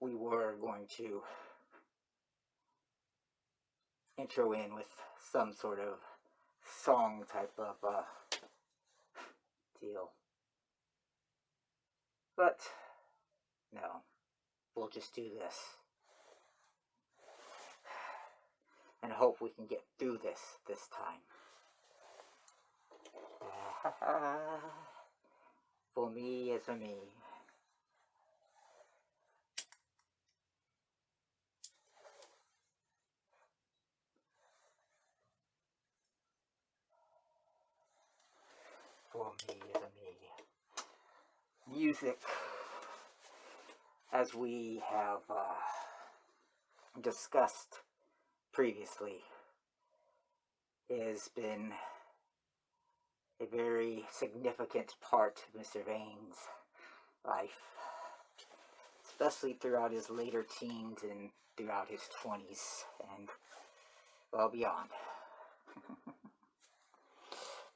we were going to intro in with some sort of song type of deal. But no, we'll just do this and hope we can get through this time. For me is for me. For me is a me. Music, as we have discussed previously, has been a very significant part of Mr. Vane's life, especially throughout his later teens and throughout his 20s and well beyond.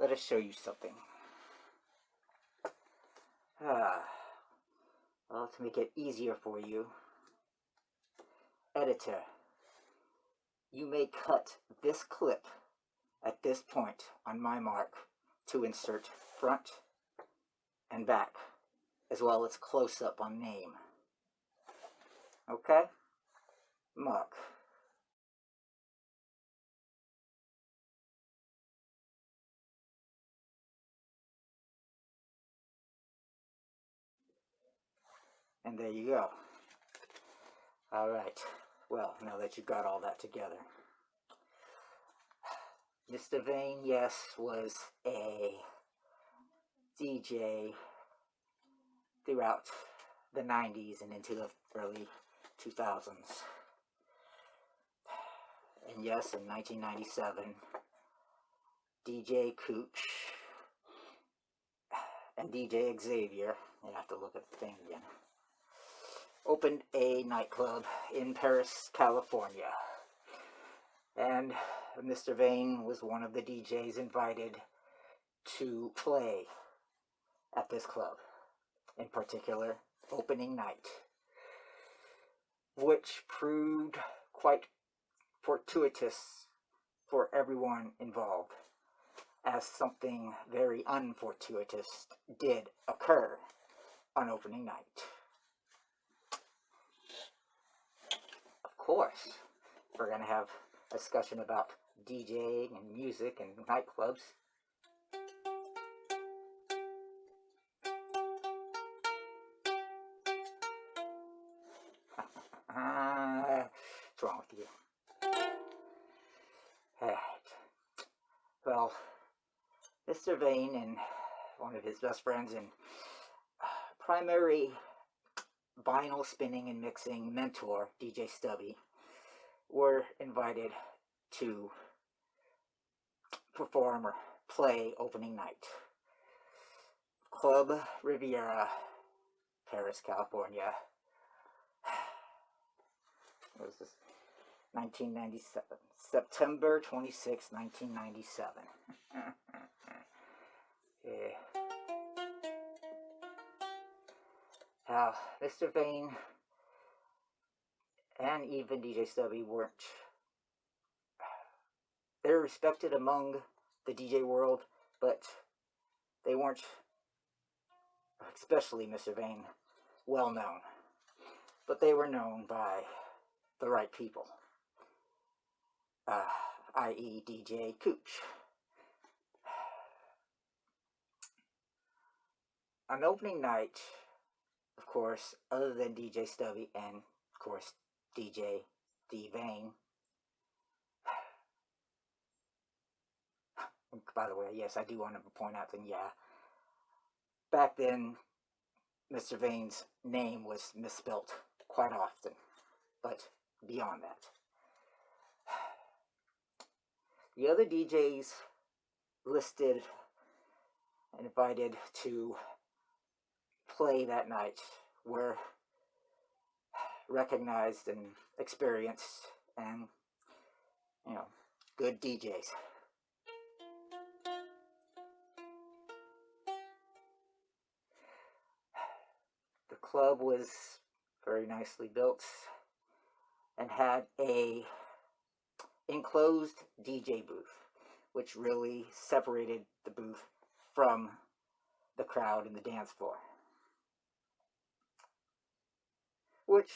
Let us show you something. Well, to make it easier for you, editor, you may cut this clip at this point on my mark to insert front and back, as well as close-up on name. Okay? Mark. And there you go. Alright, well, now that you've got all that together. Mr. Vane, yes, was a DJ throughout the 90s and into the early 2000s. And yes, in 1997, DJ Cooch and DJ Xavier, you have to look at the thing again, opened a nightclub in Paris, California. And Mr. Vane was one of the DJs invited to play at this club, in particular, opening night, which proved quite fortuitous for everyone involved, as something very unfortuitous did occur on opening night. Of course, we're going to have a discussion about DJing and music and nightclubs. What's wrong with you? Well, Mr. Vane and one of his best friends and primary vinyl spinning and mixing mentor, DJ Stubby, were invited to perform or play opening night. Club Riviera, Paris, California. What was this? 1997. September 26, 1997. Yeah. Now, Mr. Vane and even DJ Stubby weren't... They're respected among the DJ world, but they weren't, especially Mr. Vane, well known. But they were known by the right people, i.e. DJ Cooch. On opening night, of course, other than DJ Stubby and, of course, DJ D. Vane. By the way, yes, I do want to point out that, yeah, back then, Mr. Vane's name was misspelt quite often, but beyond that. The other DJs listed and invited to play that night were recognized and experienced and, you know, good DJs. The club was very nicely built, and had a enclosed DJ booth, which really separated the booth from the crowd and the dance floor, which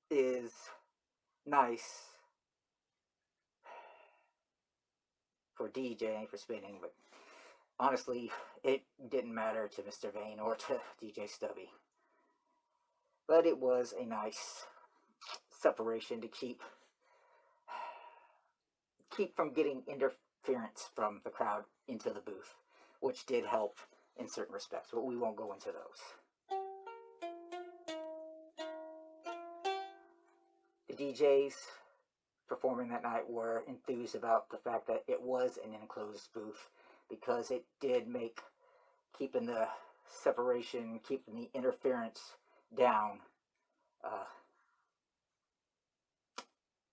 is nice for DJing, for spinning, but honestly, it didn't matter to Mr. Vane or to DJ Stubby. But it was a nice separation to keep from getting interference from the crowd into the booth, which did help in certain respects, but we won't go into those. The DJs performing that night were enthused about the fact that it was an enclosed booth, because it did make keeping the separation, keeping the interference down,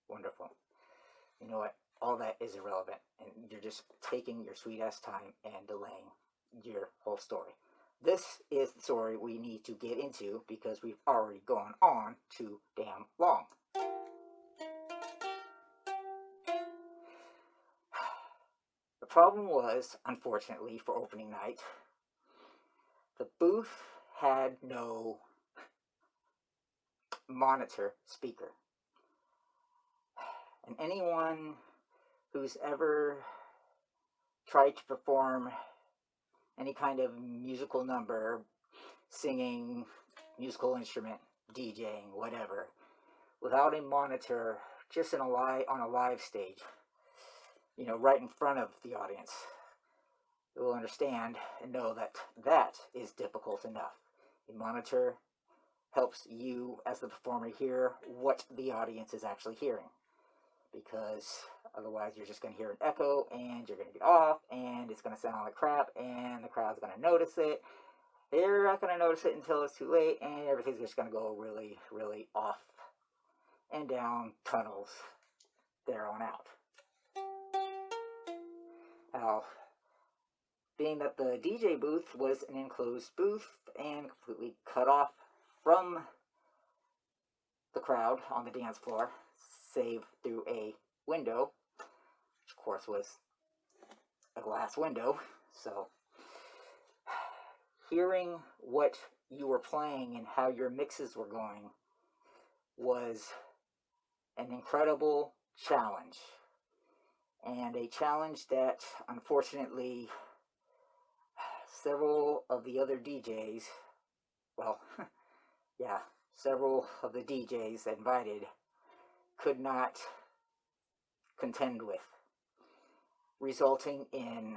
wonderful. You know what? All that is irrelevant, and you're just taking your sweet ass time and delaying your whole story. This is the story we need to get into because we've already gone on too damn long. The problem was, unfortunately, for opening night, the booth had no monitor speaker. And anyone who's ever tried to perform any kind of musical number, singing, musical instrument, DJing, whatever, without a monitor, just on a live stage, right in front of the audience, they will understand and know that that is difficult enough. A monitor helps you as the performer hear what the audience is actually hearing, because otherwise you're just going to hear an echo and you're going to get off and it's going to sound like crap and the crowd's going to notice it. They're not going to notice it until it's too late, and everything's just going to go really, really off and down tunnels there on out. Now, being that the DJ booth was an enclosed booth and completely cut off from the crowd on the dance floor, save through a window, which of course was a glass window, so hearing what you were playing and how your mixes were going was an incredible challenge, and a challenge that unfortunately several of the other DJs, several of the DJs invited could not contend with, resulting in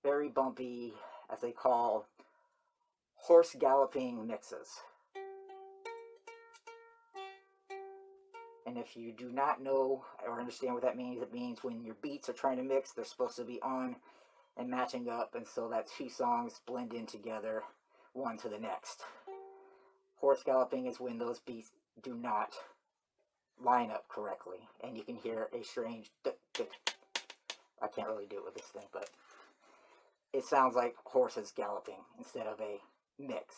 very bumpy, as they call, horse galloping mixes. And if you do not know or understand what that means, it means when your beats are trying to mix, they're supposed to be on and matching up, and so that two songs blend in together, one to the next. Horse galloping is when those beats do not line up correctly, and you can hear a strange I can't really do it with this thing, but it sounds like horses galloping instead of a mix.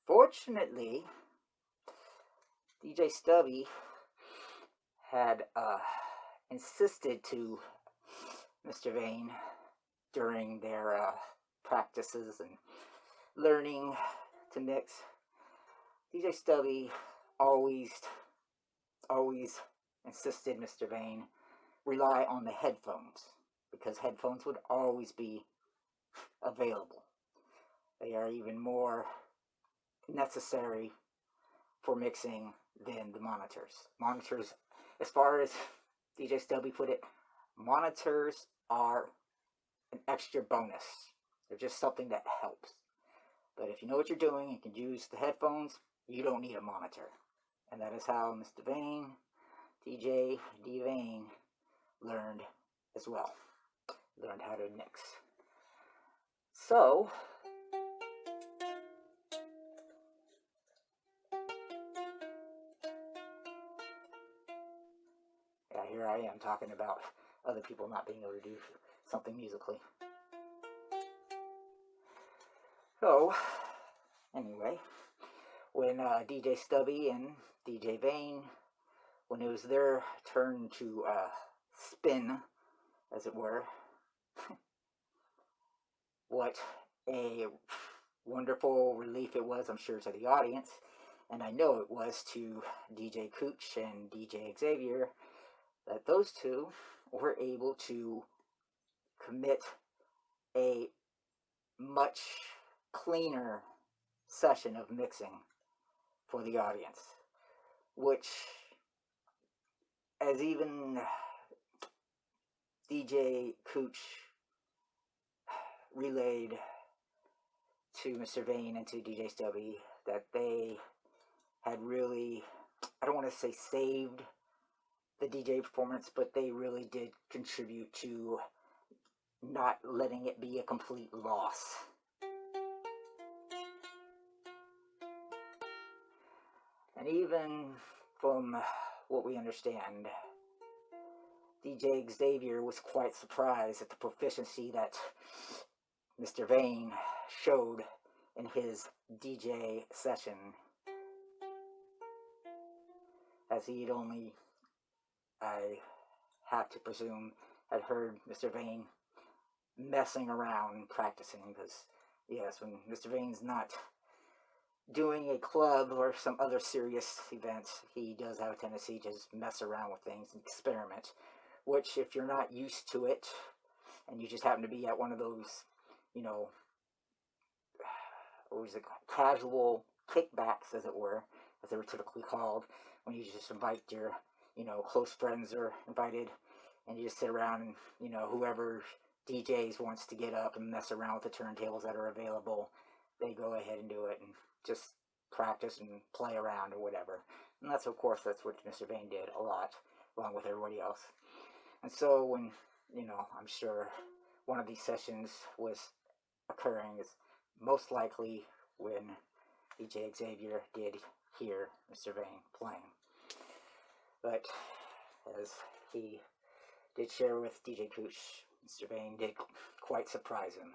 Fortunately, DJ Stubby had insisted to Mr. Vane during their practices and learning to mix. DJ Stubby always insisted Mr. Vane rely on the headphones, because headphones would always be available. They are even more necessary for mixing than the monitors. Monitors, as far as DJ Stubby put it, monitors are an extra bonus. They're just something that helps. But if you know what you're doing and can use the headphones, you don't need a monitor. And that is how Mr. Vane, DJ D. Vane, learned as well. Learned how to mix. So, here I am talking about other people not being able to do something musically. So, anyway, when DJ Stubby and DJ Vane, when it was their turn to spin, as it were, what a wonderful relief it was, I'm sure, to the audience, and I know it was to DJ Cooch and DJ Xavier, that those two were able to commit a much cleaner session of mixing for the audience, which, as even DJ Cooch relayed to Mr. Vane and to DJ Stubby, that they had really, I don't want to say saved the DJ performance, but they really did contribute to not letting it be a complete loss. And even from what we understand, DJ Xavier was quite surprised at the proficiency that Mr. Vane showed in his DJ session, as he had only, I have to presume, had heard Mr. Vane messing around practicing, because yes, when Mr. Vane's not doing a club or some other serious event, he does have a tendency to just mess around with things and experiment, which, if you're not used to it and you just happen to be at one of those, what was it, casual kickbacks, as it were, as they were typically called, when you just invite your close friends are invited, and you just sit around and whoever DJs wants to get up and mess around with the turntables that are available, they go ahead and do it and just practice and play around or whatever. And that's, of course, that's what Mr. Vane did a lot, along with everybody else. And so when, I'm sure one of these sessions was occurring, is most likely when DJ Xavier did hear Mr. Vane playing. But as he did share with DJ Cooch, Mr. Vane did quite surprise him.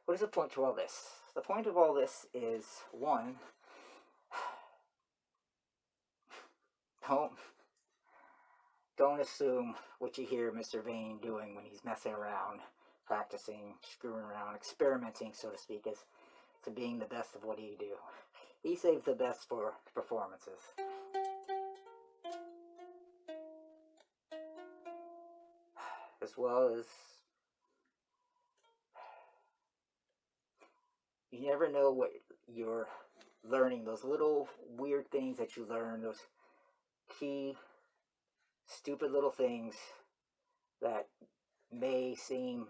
What is the point to all this? The point of all this is, one, don't assume what you hear Mr. Vane doing when he's messing around, practicing, screwing around, experimenting, so to speak, as to being the best of what he do. He saves the best for performances. As well as, you never know what you're learning, those little weird things that you learn, those key, stupid little things that may seem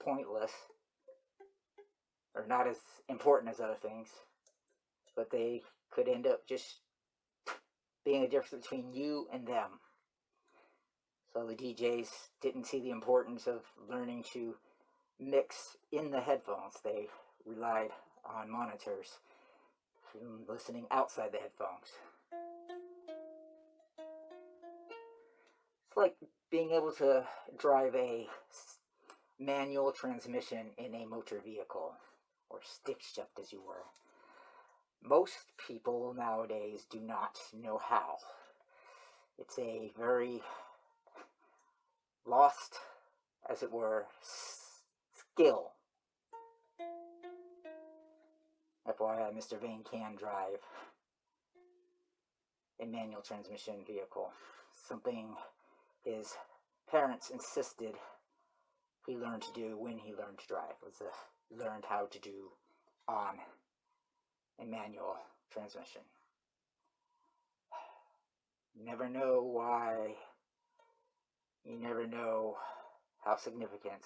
pointless or not as important as other things, but they could end up just being a difference between you and them. So the DJs didn't see the importance of learning to mix in the headphones. They relied on monitors and listening outside the headphones. It's like being able to drive a manual transmission in a motor vehicle, or stick shift, as you were. Most people nowadays do not know how. It's a very lost, as it were, skill. FYI, Mr. Vane can drive a manual transmission vehicle, something his parents insisted he learned to do when he learned to drive, was learned how to do on a manual transmission. You never know why, you never know how significant,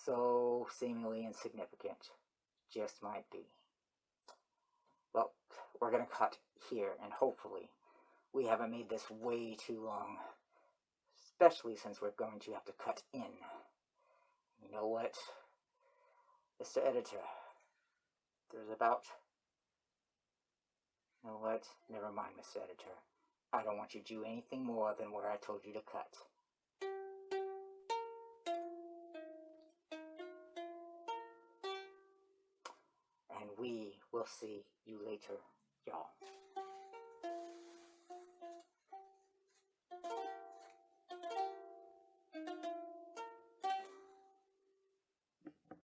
so seemingly insignificant just might be. Well, we're going to cut here, and hopefully we haven't made this way too long, especially since we're going to have to cut in. You know what, Mr. Editor, there's about You know what? Never mind, Mr. Editor. I don't want you to do anything more than where I told you to cut. And we will see you later, y'all.